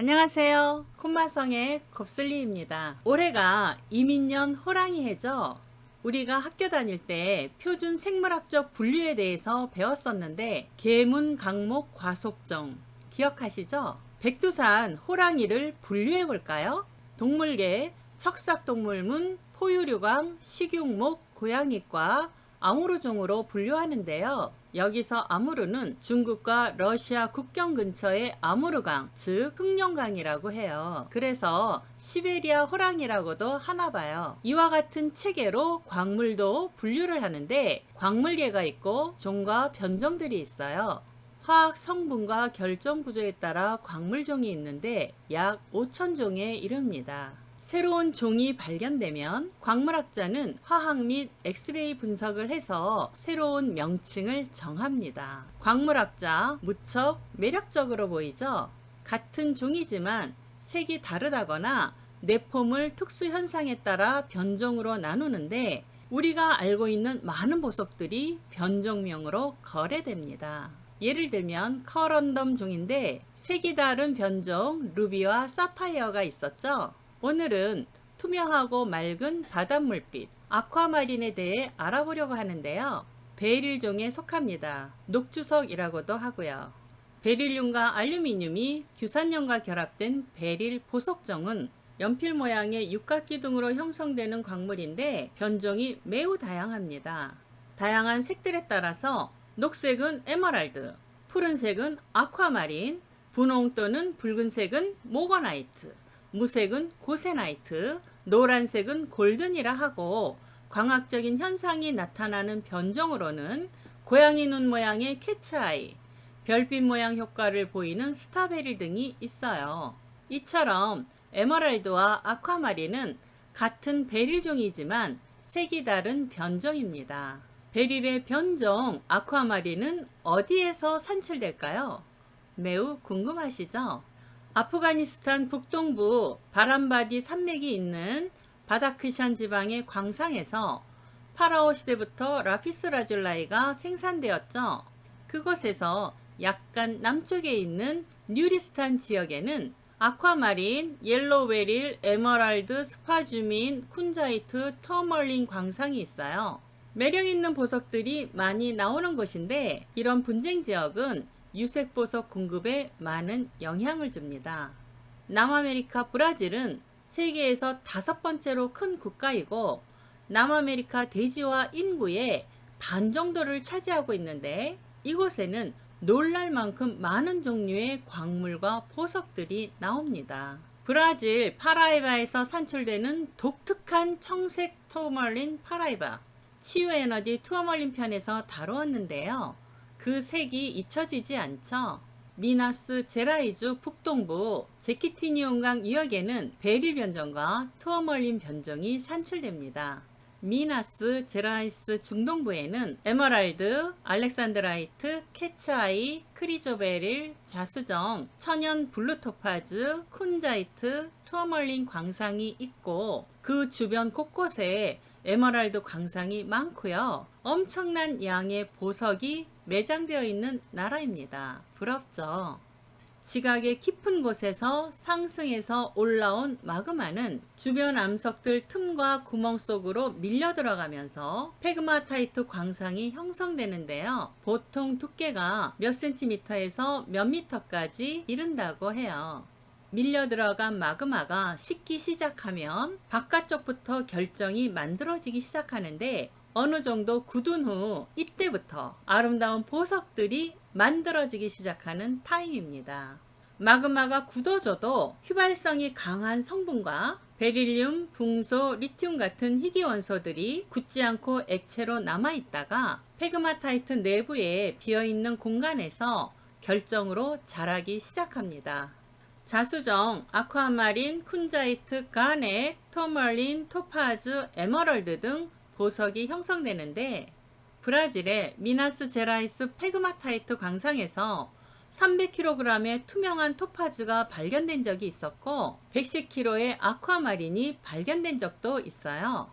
안녕하세요. 콧마성의 곱슬리입니다. 올해가 이민년 호랑이 해죠. 우리가 학교 다닐 때 표준 생물학적 분류에 대해서 배웠었는데 계문, 강목, 과속종 기억하시죠? 백두산 호랑이를 분류해 볼까요? 동물계 척삭동물문, 포유류감, 식용목, 고양이과, 아무르종으로 분류하는데요. 여기서 아무르는 중국과 러시아 국경 근처의 아무르강, 즉 흑룡강이라고 해요. 그래서 시베리아 호랑이라고도 하나 봐요. 이와 같은 체계로 광물도 분류를 하는데 광물계가 있고 종과 변종들이 있어요. 화학 성분과 결정 구조에 따라 광물종이 있는데 약 5천 종에 이릅니다. 새로운 종이 발견되면 광물학자는 화학 및 엑스레이 분석을 해서 새로운 명칭을 정합니다. 광물학자 무척 매력적으로 보이죠? 같은 종이지만 색이 다르다거나 내포물 특수 현상에 따라 변종으로 나누는데 우리가 알고 있는 많은 보석들이 변종명으로 거래됩니다. 예를 들면 커런덤 종인데 색이 다른 변종 루비와 사파이어가 있었죠. 오늘은 투명하고 맑은 바닷물빛 아쿠아마린에 대해 알아보려고 하는데요. 베릴종에 속합니다. 녹주석이라고도 하고요. 베릴륨과 알루미늄이 규산염과 결합된 베릴 보석종은 연필 모양의 육각기 등으로 형성되는 광물인데 변종이 매우 다양합니다. 다양한 색들에 따라서 녹색은 에메랄드, 푸른색은 아쿠아마린, 분홍 또는 붉은색은 모거나이트, 무색은 고세나이트, 노란색은 골든이라 하고 광학적인 현상이 나타나는 변종으로는 고양이 눈 모양의 캐츠아이, 별빛 모양 효과를 보이는 스타베릴 등이 있어요. 이처럼 에메랄드와 아쿠아마린은 같은 베릴종이지만 색이 다른 변종입니다. 베릴의 변종 아쿠아마린은 어디에서 산출될까요? 매우 궁금하시죠? 아프가니스탄 북동부 바람바디 산맥이 있는 바다크샨 지방의 광상에서 파라오 시대부터 라피스 라줄라이가 생산되었죠. 그곳에서 약간 남쪽에 있는 뉴리스탄 지역에는 아쿠아마린, 옐로우 베릴, 에메랄드, 스파주민, 쿤자이트, 터멀린 광상이 있어요. 매력 있는 보석들이 많이 나오는 곳인데 이런 분쟁 지역은 유색 보석 공급에 많은 영향을 줍니다. 남아메리카 브라질은 세계에서 5번째로 큰 국가이고 남아메리카 대지와 인구의 반 정도를 차지하고 있는데 이곳에는 놀랄 만큼 많은 종류의 광물과 보석들이 나옵니다. 브라질 파라이바에서 산출되는 독특한 청색 투어멀린 파라이바 치유에너지 투어멀린 편에서 다루었는데요. 그 색이 잊혀지지 않죠. 미나스 제라이주 북동부 제키티니온강 유역에는 베릴 변종과 투어멀린 변종이 산출됩니다. 미나스 제라이스 중동부에는 에메랄드, 알렉산드라이트, 캐츠아이, 크리조베릴, 자수정, 천연 블루토파즈, 쿤자이트, 투어멀린 광상이 있고 그 주변 곳곳에 에메랄드 광상이 많고요. 엄청난 양의 보석이 매장되어 있는 나라입니다. 부럽죠? 지각의 깊은 곳에서 상승해서 올라온 마그마는 주변 암석들 틈과 구멍 속으로 밀려 들어가면서 페그마타이트 광상이 형성되는데요. 보통 두께가 몇 센티미터에서 몇 미터까지 이른다고 해요. 밀려 들어간 마그마가 식기 시작하면 바깥쪽부터 결정이 만들어지기 시작하는데 어느 정도 굳은 후 이때부터 아름다운 보석들이 만들어지기 시작하는 타임입니다. 마그마가 굳어져도 휘발성이 강한 성분과 베릴륨, 붕소, 리튬 같은 희귀 원소들이 굳지 않고 액체로 남아있다가 페그마타이트 내부에 비어있는 공간에서 결정으로 자라기 시작합니다. 자수정, 아쿠아마린, 쿤자이트, 가넷, 토멀린, 토파즈, 에메랄드 등 보석이 형성되는데 브라질의 미나스 제라이스 페그마타이트 광상에서 300kg의 투명한 토파즈가 발견된 적이 있었고 110kg의 아쿠아마린이 발견된 적도 있어요.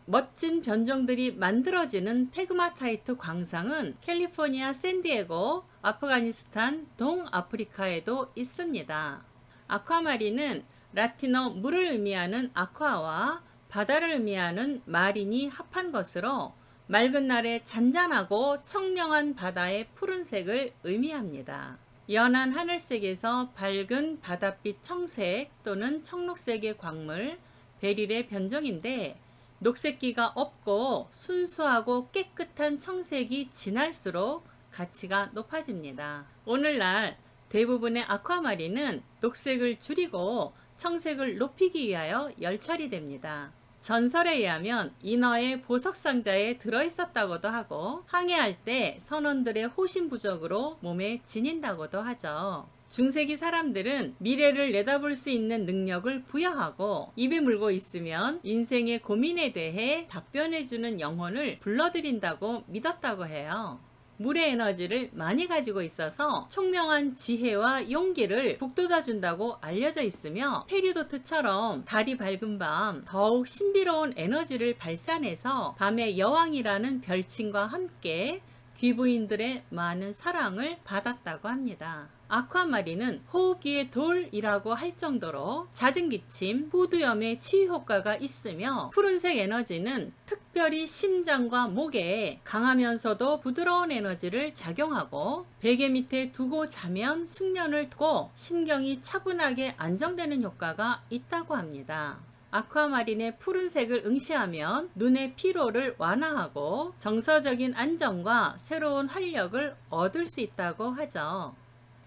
멋진 변종들이 만들어지는 페그마타이트 광상은 캘리포니아 샌디에고, 아프가니스탄, 동아프리카에도 있습니다. 아쿠아마린은 라틴어 물을 의미하는 아쿠아와 바다를 의미하는 마린이 합한 것으로 맑은 날의 잔잔하고 청명한 바다의 푸른색을 의미합니다. 연한 하늘색에서 밝은 바닷빛 청색 또는 청록색의 광물, 베릴의 변종인데 녹색기가 없고 순수하고 깨끗한 청색이 진할수록 가치가 높아집니다. 오늘날 대부분의 아쿠아마린은 녹색을 줄이고 청색을 높이기 위하여 열처리 됩니다. 전설에 의하면 인어의 보석 상자에 들어있었다고도 하고 항해할 때 선원들의 호신 부족으로 몸에 지닌다고도 하죠. 중세기 사람들은 미래를 내다볼 수 있는 능력을 부여하고 입에 물고 있으면 인생의 고민에 대해 답변해주는 영혼을 불러들인다고 믿었다고 해요. 물의 에너지를 많이 가지고 있어서 총명한 지혜와 용기를 북돋아준다고 알려져 있으며 페리도트처럼 달이 밝은 밤 더욱 신비로운 에너지를 발산해서 밤의 여왕이라는 별칭과 함께 귀부인들의 많은 사랑을 받았다고 합니다. 아쿠아마린은 호흡기의 돌이라고 할 정도로 잦은 기침, 후두염의 치유 효과가 있으며 푸른색 에너지는 특별히 심장과 목에 강하면서도 부드러운 에너지를 작용하고 베개 밑에 두고 자면 숙면을 두고 신경이 차분하게 안정되는 효과가 있다고 합니다. 아쿠아마린의 푸른색을 응시하면 눈의 피로를 완화하고 정서적인 안정과 새로운 활력을 얻을 수 있다고 하죠.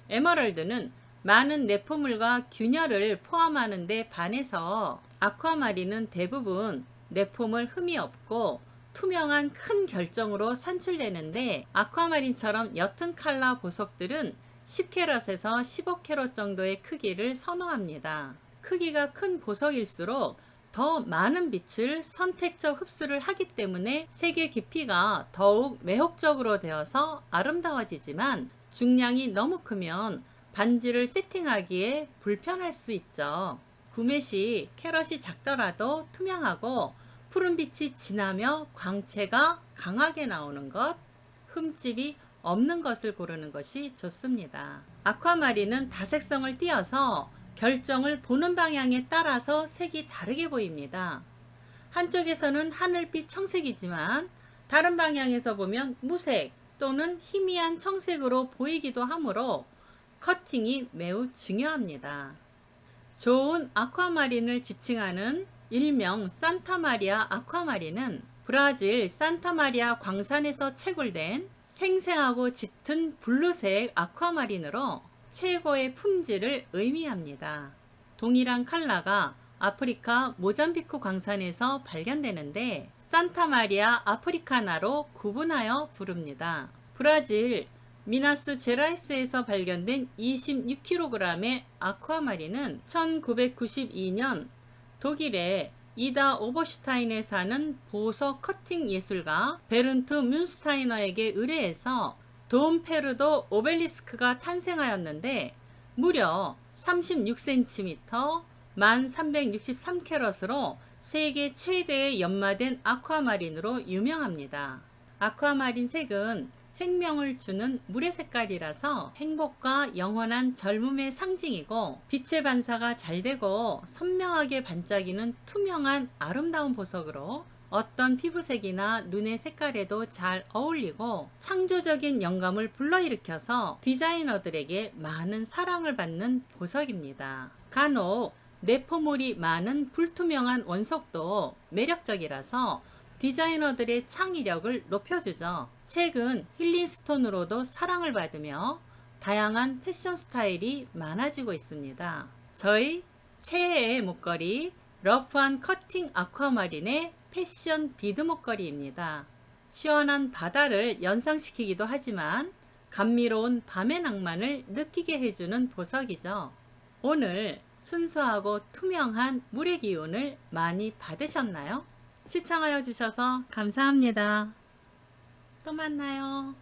에메랄드는 많은 내포물과 균열을 포함하는 데 반해서 아쿠아마린은 대부분 내포물 흠이 없고 투명한 큰 결정으로 산출되는데 아쿠아마린처럼 옅은 칼라 보석들은 10캐럿에서 15캐럿 정도의 크기를 선호합니다. 크기가 큰 보석일수록 더 많은 빛을 선택적 흡수를 하기 때문에 색의 깊이가 더욱 매혹적으로 되어서 아름다워지지만 중량이 너무 크면 반지를 세팅하기에 불편할 수 있죠. 구매 시 캐럿이 작더라도 투명하고 푸른빛이 진하며 광채가 강하게 나오는 것, 흠집이 없는 것을 고르는 것이 좋습니다. 아쿠아마린은 다색성을 띄어서 결정을 보는 방향에 따라서 색이 다르게 보입니다. 한쪽에서는 하늘빛 청색이지만 다른 방향에서 보면 무색 또는 희미한 청색으로 보이기도 하므로 커팅이 매우 중요합니다. 좋은 아쿠아마린을 지칭하는 일명 산타마리아 아쿠아마린은 브라질 산타마리아 광산에서 채굴된 생생하고 짙은 블루색 아쿠아마린으로 최고의 품질을 의미합니다. 동일한 칼라가 아프리카 모잠비크 광산에서 발견되는데 산타마리아 아프리카나로 구분하여 부릅니다. 브라질 미나스 제라이스에서 발견된 26kg의 아쿠아마린은 1992년 독일의 이다 오버슈타인에 사는 보석 커팅 예술가 베른트 뮌스타이너에게 의뢰해서 돔페르도 오벨리스크가 탄생하였는데 무려 36cm, 1363캐럿으로 세계 최대의 연마된 아쿠아마린으로 유명합니다. 아쿠아마린 색은 생명을 주는 물의 색깔이라서 행복과 영원한 젊음의 상징이고 빛의 반사가 잘 되고 선명하게 반짝이는 투명한 아름다운 보석으로 어떤 피부색이나 눈의 색깔에도 잘 어울리고 창조적인 영감을 불러일으켜서 디자이너들에게 많은 사랑을 받는 보석입니다. 간혹 내포물이 많은 불투명한 원석도 매력적이라서 디자이너들의 창의력을 높여주죠. 최근 힐링스톤으로도 사랑을 받으며 다양한 패션 스타일이 많아지고 있습니다. 저희 최애의 목걸이 러프한 커팅 아쿠아마린의 패션 비드 목걸이입니다. 시원한 바다를 연상시키기도 하지만 감미로운 밤의 낭만을 느끼게 해주는 보석이죠. 오늘 순수하고 투명한 물의 기운을 많이 받으셨나요? 시청하여 주셔서 감사합니다. 또 만나요.